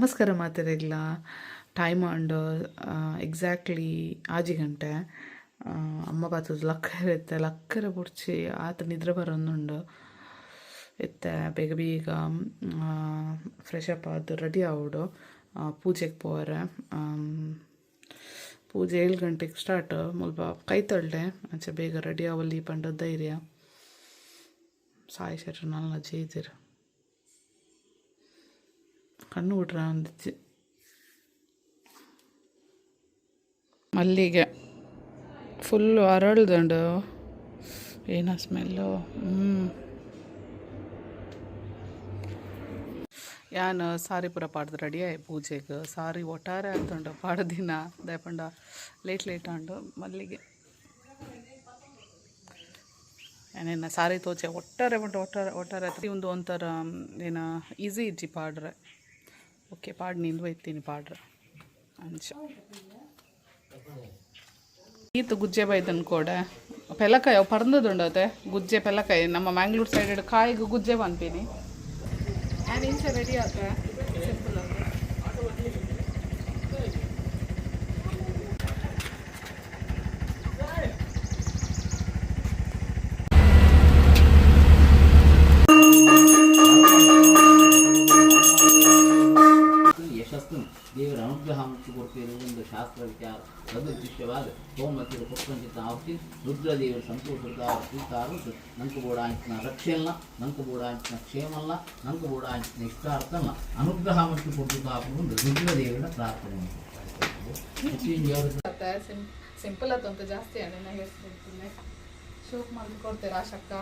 ನಮಸ್ಕಾರ ಮಾತೆರೆಗ್ಲ time and exactly 6 ಗಂಟೆ. ಅಮ್ಮ ಬಾತದ ಲಕ್ಕರೆ ಎತ್ತೆ ಲಕ್ಕರೆ ಬುಡ್ಚಿ ಆತ ನಿದ್ರೆ ಬರೋಂದುಂಡು ಎತ್ತೆ ಬೇಗ ಬೇಗ ಫ್ರೆಶ್ ಅಪ್ ಆದು ರೆಡಿ ಆವಡು ಪೂಜೆಗೆ ಪೋರೆ. ಪೂಜೆ 7 ಗಂಟೆಗೆ ಸ್ಟಾರ್ಟ್. ಮುಲ್ಪ ಕೈ ತೊಳ್ದೆ ಅಂಚೆ ಬೇಗ ರೆಡಿ ಆವಲ್ಲಿ ಪಂಡ ಧೈರ್ಯ ಸಾಯಿ ಶೆಟ್ರು ನಲ್ಲ ಜೇದಿರು ಕಣ್ಣು ಬಿಟ್ರೆ ಒಂದಿಚ್ಚಿ ಮಲ್ಲಿಗೆ ಫುಲ್ಲು ಅರಳ್ದುಂಡು. ಏನ ಸ್ಮೆಲ್ಲು. ಯಾನ್ ಸಾರಿ ಪೂರ ಪಾಡ್ದು ರೆಡಿ ಆಯ್ ಪೂಜೆಗೆ. ಸಾರಿ ಒಟ್ಟಾರೆ ಆಗ್ತುಂಡು ಪಾಡ್ದ ದಿನ ದಯಪಂಡ ಲೇಟ್ ಆಂಡು ಮಲ್ಲಿಗೆ ಏನೇನು ಸಾರಿ ತೋಚೆ ಒಟ್ಟಾರೆ ಒಂದು ಒಂಥರ ಏನು ಈಸಿ ಇಜ್ಜಿ ಪಾಡ್ರೆ. ಓಕೆ ಪಾಡ್ ನಿಂದು ಒಯ್ತೀನಿ ಪಾಡ್ರೆ ಅಂಚ ಈತು ಗುಜ್ಜೆ ಬೈದನ್ ಕೋಡೆ ಪೆಲಕಾಯಿ ಅವು ಪರ್ದದುಂಡತೆ ಗುಜ್ಜೆ ಪೆಲಕಾಯಿ ನಮ್ಮ ಮ್ಯಾಂಗ್ಳೂರ್ ಸೈಡ್ ಕಾಯಿಗೆ ಗುಜ್ಜೆ ಬಂದ್ಪೀನಿ. ನಾನು ಇಂಚ ರೆಡಿ ಆತೆ ಸಿಂಪಲ್ ಆಗಿ. ದೇವರ ಅನುಗ್ರಹ ಮುಚ್ಚಿ ಕೊಡ್ತಿರುವುದೊಂದು ಶಾಸ್ತ್ರ ವಿಚಾರ ಸದೃಶ್ಯವಾದ ಹೋಮತಿರು ಪ್ರಪಂಚಿತ ಆವತಿ ರುದ್ರದೇವರು ಸಂತೋಷದ ಸ್ವೀಕಾರದ್ದು ನಂಕು ಬೋಡ ಅಂಚಿನ ರಕ್ಷೆಯಲ್ಲ ನಂಕು ಬೋಡ ಅಂಚಿನ ಕ್ಷೇಮಲ್ಲ ನಂಕು ಬೋಡ ಅಂಚಿನ ಇಷ್ಟಾರ್ಥಲ್ಲ ಅನುಗ್ರಹ ಮುಚ್ಚಿ ಕೊಡ್ತಿದ್ದ ಒಂದು ರುದ್ರದೇವರ ಪ್ರಾರ್ಥನೆ. ಸಿಂಪಲ್ ಆತಂತ ಜಾಸ್ತಿ ಅಣ್ಣ ಹೇಳ್ತಿರ್ತೀನಿ ಶೋಕ್ ಮಾಡಿ ಕೊಡ್ತೇವೆ ಆಶಕ್ಕ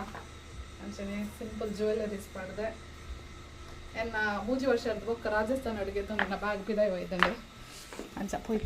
ಅಂಚನೆ ಸಿಂಪಲ್ ಜ್ಯುವೆಲರೀಸ್ ಪಡೆದೆ. ಎನ್ನ 3 ವರ್ಷದ ಬೊಕ್ಕ ರಾಜಸ್ಥಾನ ಅಡುಗೆ ನನ್ನ ಬ್ಯಾಗ್ ಬಿದಾಯ ಒಯ್ದಂಡೆ ಅಂಚ ಪೋಯ್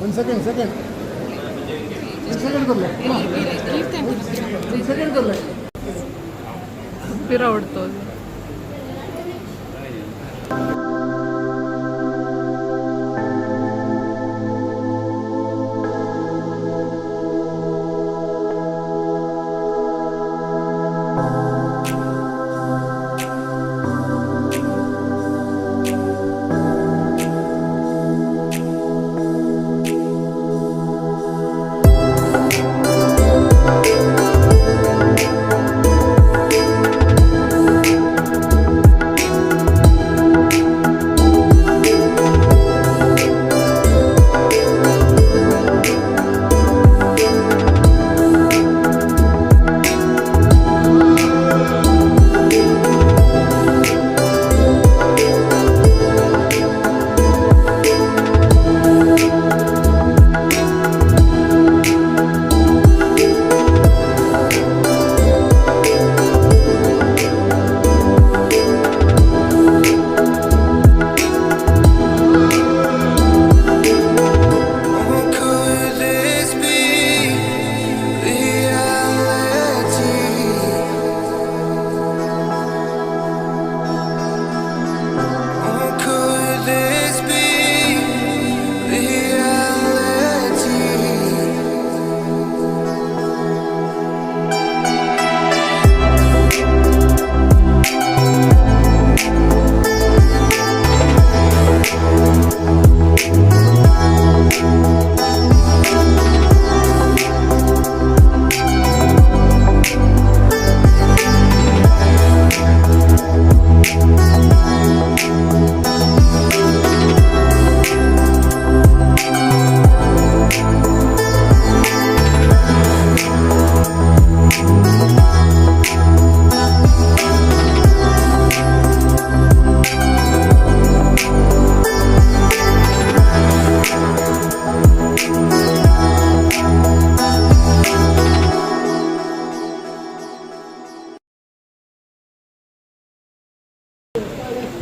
One second कर ले फिर आवडतो.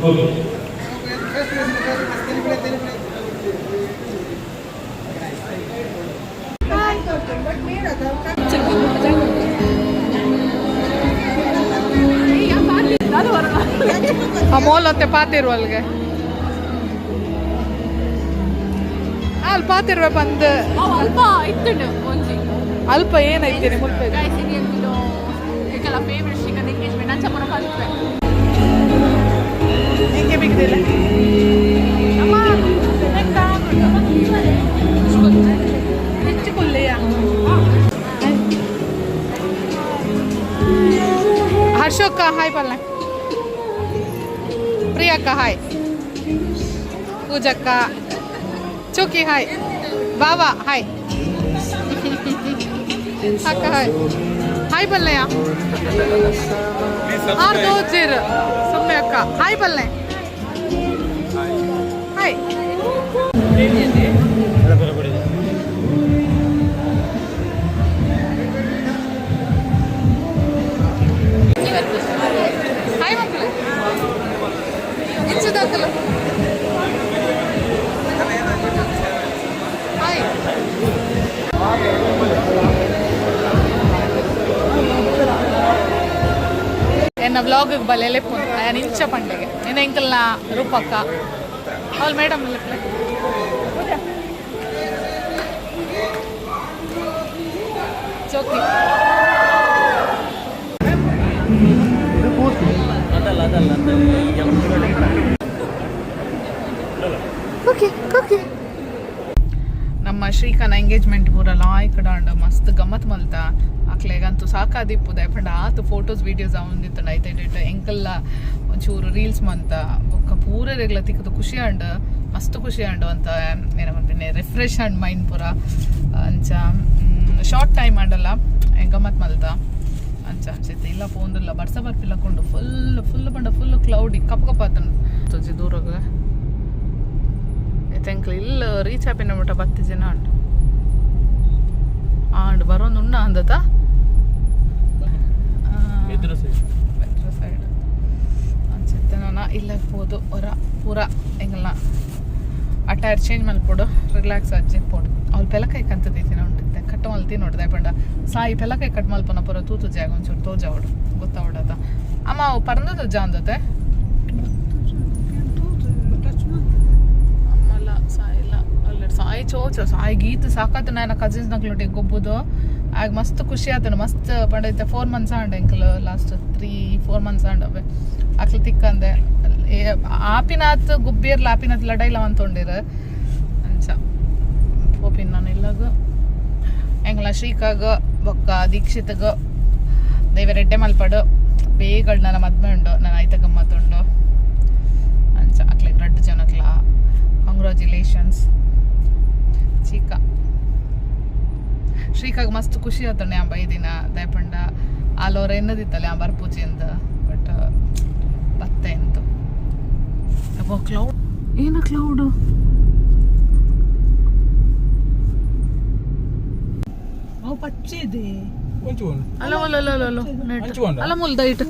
ಅಮೋಲ್ ಮತ್ತೆ ಪಾತಿರುವಲ್ಗೆ ಅಲ್ಲಿ ಪಾತಿರುವೆ ಬಂದು ಅಲ್ಪ ಇತ್ತುಂಡು ಒಂಜಿ ಅಲ್ಪ ಏನೈತಿ ಮುಲ್ಪೆ ಗೈಸ್ ಇದು ಇದೆಲ್ಲ ಫೇವರೇಟ್ ಶ್ರೀಕಾಂತ್ ಎಂಗೇಜ್ಮೆಂಟ್ ಅಂಚ ಪುರ ಕಲ್ಪೆ ಹೆಂಗೆ ಬಿಗ್ದಿಲ್ಲ ಅಮ್ಮ ಹೆಚ್ಚು ಕೊಲ್ಲೆಯ ಹರ್ಷಕ್ಕ ಹಾಯ್ ಪಲ್ಲೆ ಪ್ರಿಯಕ್ಕ ಹಾಯ್ ಪೂಜಕ್ಕ ಚುಕ್ಕಿ ಹಾಯ್ ಬಾಬಾ ಹಾಯ್ ಅಕ್ಕ ಹಾಯ್ ಹಾಯ್ ಪಲ್ಲೆಯ ಆರ್ದು ಜೀರ್ ಸುಮ್ಮನೆ ಅಕ್ಕ ಹಾಯ್ ಪಲ್ಲೆ ಹಾಯ್ ಹಾಯ್ ಮಕ್ಕಳು ಇಚ್ಚದಾಕಲ್ಲ ಹಾಯ್ ಎನ್ನ ಬ್ಲಾಗಿಗೆ ಬಲ್ಲೆಲೆ ಫೋನ್ ನಾನು ಇಂಚ ಪಂಡೆಗೆ ನಿನ್ನ ಎಂಕಲ್ನ ರೂಪಕ್ಕ ಅವಳು ಮೇಡಮ್ ಚೋಕಿ ಓಕೆ ಓಕೆ ನಮ್ಮ ಶ್ರೀಕಾನ ಎಂಗೇಜ್ಮೆಂಟ್ ಪೂರ ಲಾಯ್ಕಡಾಂಡ ಮಸ್ತ್ ಗಮ್ಮತ್ ಮಲ್ತ ಅಕ್ಲೆಗಂತೂ ಸಾಕಾದಿಪ್ಪುದ ಪಂಡ ಆತು ಫೋಟೋಸ್ ವೀಡಿಯೋಸ್ ಅವನಿತ್ತು ಐತೆ ಎಂಕಲ್ಲ ಒಂಚೂರು ರೀಲ್ಸ್ ಮಂತ ಬೊಕ್ಕ ಪೂರ ರೆಗ್ಲ ತಿಕ್ಕದು ಖುಷಿ ಅಂಡ್ ಮಸ್ತ್ ಖುಷಿ ಅಂಡು ಅಂತ ಏನಂತೀನಿ ರಿಫ್ರೆಶ್ ಅಂಡ್ ಮೈಂಡ್ ಪೂರ ಅಂಚ ಶಾರ್ಟ್ ಟೈಮ್ ಅಂಡಲ್ಲ ಗಮ್ಮತ್ ಮಲ್ತ ಅಂಚ ಅಂಚೈತೆ ಇಲ್ಲ ಫೋನ್ದಿಲ್ಲ ಬರ್ಸ ಬರ್ಪಿಲ್ಲಕೊಂಡು ಫುಲ್ ಬಂಡ ಫುಲ್ ಕ್ಲೌಡಿ ಕಪ್ ಆತನು ತುಜಿ ದೂರಾಗ ತೆಂಕ್ಲಿ ಇಲ್ಲ ರೀಚ್ ಆಪಿನ ಮಟ್ಟ 10 ಜನ ಅಂಡು ಆಂಡ್ ಬರೋದು ಉಣ್ಣ ಅಂದತ ಸೈಡ್ ಅನ್ಸುತ್ತೆ ನಾನು ಇಲ್ಲ ಹೋದು ಹೊರ ಪೂರ ಎಂಗಲ್ಲ ಅಟೈರ್ ಚೇಂಜ್ ಮಲ್ಪೋಡು ರಿಲ್ಯಾಕ್ಸ್ ಅಜ್ಜಿ ಪೋಡು ಅವ್ಳು ಪೆಲಕೈ ಕಂತದೈತಿ ನೋಡಿದ್ದೆ ಕಟ್ ಮಲ್ತಿ ನೋಡಿದೆ ಪಂಡ ಸಾಯಿ ಪೆಲಕೈ ಕಟ್ ಮಲ್ಪನ ಪೂರ ತೂತು ಜಾಗ ಒಂಚೂರು ತೋಜಾವಡು ಗೊತ್ತಾವಡತ ಅಮ್ಮ ಅವು ಪರಂದದ ಜಾ ಅಂದತೆ ಅಮ್ಮಲ್ಲ ಸಾಯಿಲ್ಲ ಅಲ್ಲ ಸಾಯಿ ಚೋಚ ಸಾಯಿ ಗೀತು ಸಾಕಾತು ನನ್ನ ಕಸಿನ್ಸ್ ನಕ್ಲೊಟ್ಟಿಗೆ ಗೊಬ್ಬುದು ಆಗ ಮಸ್ತ್ ಖುಷಿ ಆತನು ಮಸ್ತ್ ಪಂಡೈತೆ 4 months ಆಂಡ ಎಂಕಲ್ ಲಾಸ್ಟ್ 3-4 months ಆಂಡವೆ ಅಕ್ಲು ತಿಕ್ಕಂದೆ ಆಪಿನಾತ್ ಗುಬ್ಬಿರ್ಲ ಆಪಿನಾತ್ ಲಡೈಲ ಅಂತೊಂಡಿರ ಅಂಚ ಪೋಪಿನ್ ನಾನು ಇಲ್ಲಾಗ ಎಂಗ್ಲ ಶ್ರೀಕಾಗ ಬೊಕ್ಕ ದೀಕ್ಷಿತಗ ದೇವರೆಡ್ಡೆ ಮಲ್ಪಡು ಬೇಗ ನನ್ನ ಮದ್ಮೆ ಉಂಡು ನಾನು ಐತ ಗಮ್ಮತ್ತುಂಡು ಅಂಚ ಅಕ್ಲಿಗೆ 2 ಜನಕ್ಲ ಕಂಗ್ರಾಚುಲೇಷನ್ಸ್ ಚೀಕ ಶ್ರೀಕಾಗ ಮಸ್ತ್ ಖುಷಿ ಆತಣ್ಣೆ ಆ ಬೈದಿನ ದಯಪಂಡ ಆಲೋರ ಎನ್ನದಿತ್ತಲ್ಲ ಆ ಬರ್ಪೂಚಿಂದ ಬಟ್ ಬತ್ತೆ ಎಂತು ಅಪ್ಪ ಕ್ಲೌಡ್ ಏನು ಕ್ಲೌಡು ಅವು ಪಚ್ಚಿದೆ ಅಲ್ಲ ಅಲ್ಲ ಮುಲ್ ದೈಟ್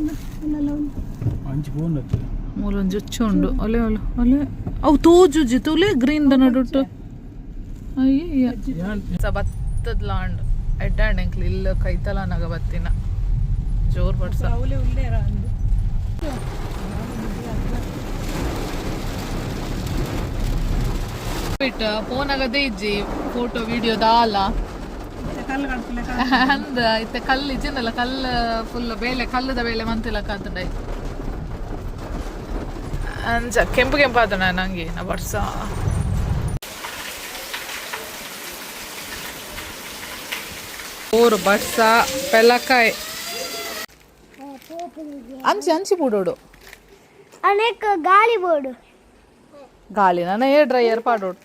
ಮೂಲೊಂದು ಜುಚ್ಚು ಉಂಡು ಒಲೆ ಒಲೆ ಒಲೆ ಅವು ತೂಜುಜಿ ತುಲೆ ಗ್ರೀನ್ ದನಡುಟ್ಟು ಅಯ್ಯ ಬತ್ತದ ಲಾಂಡ್ ಎಡ್ಡಾಂಡ್ ಎಂಕ್ಲಿ ಇಲ್ಲ ಕೈತಲ ನಗ ಬತ್ತಿನ ಜೋರ್ ಬಡ್ಸ ಬಿಟ್ಟು ಫೋನ್ ಆಗದೆ ಇಜ್ಜಿ ಫೋಟೋ ವಿಡಿಯೋ ದಾಲ ಅಂದ ಇತ್ತೆ ಕಲ್ಲು ಇಜ್ಜಿನಲ್ಲ ಕಲ್ಲು ಫುಲ್ ಬೇಳೆ ಕಲ್ಲದ ಬೇಳೆ ಮಂತಿಲ್ಲ ಕಾತುಂಡೈ ಅಂಚ ಕೆಂಪು ಕೆಂಪು ಆತಣ ನಂಗೆ ನಾ ಬರ್ಸ ಊರು ಬಡ್ಸ ಪೆಲಕಾಯಿ ಅಂಚಿ ಅಂಚಿ ಬೂಡೋಡು ಗಾಳಿ ಬೋರ್ಡು ಗಾಳಿ ನಾನು ಏರ್ ಡ್ರೈಯರ್ ಪಾಡೋಡು